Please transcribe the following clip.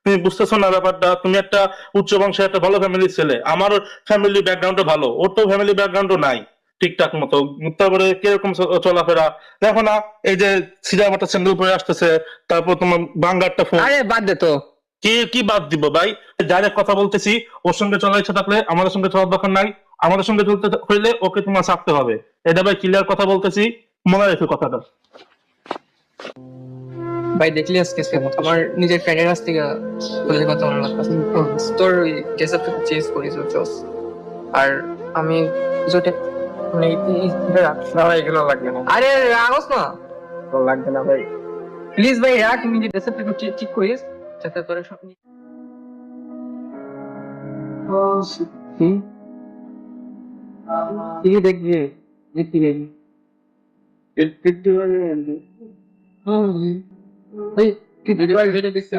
তুমি বুঝতেছো না ব্যাপারটা? তুমি একটা উচ্চ বংশের একটা ভালো ফ্যামিলির ছেলে, আমার ফ্যামিলি ব্যাকগ্রাউন্ডও ভালো, ওর তো ফ্যামিলি ব্যাকগ্রাউন্ডও নাই ঠিকঠাক মতো। তারপরে কিরকম চলাফেরা দেখো না, এই যে সিধা মাথা স্যান্ডেল পরে আসতেছে, তারপর তোমার বাঙ্গারটা ফোন। আরে বাদ দে তো। কি কি বাদ দিব ভাই? ডাইরেক্ট কথা বলতেছি, ওর সঙ্গে চলার ইচ্ছা থাকলে আমাদের সঙ্গে চলার দরকার নাই, আমাদের সঙ্গে চলতে হইলে ওকে তোমার ছাড়তে হবে। এটা ভাই ক্লিয়ার কথা বলতেছি, মনে রেখো কথাটা। ভাই দেখলি আজকে আমার নিজের ফ্রেন্ডের কাছ থেকে তোদের কথা মনে লাগতেছে। তোর ওই ড্রেসআপ চেঞ্জ করিস বুঝছস। আর আমি যেটা মানে না ভাই, এগুলো লাগবে না। আরে রাগস না, লাগবে না ভাই। প্লিজ ভাই রাখ, নিজের ড্রেসআপ ঠিক করিস যাতে তোর সব কি দেখবি? দেখি দেখি। একটু একটু ভাই, কি ভিডিও দেখছি।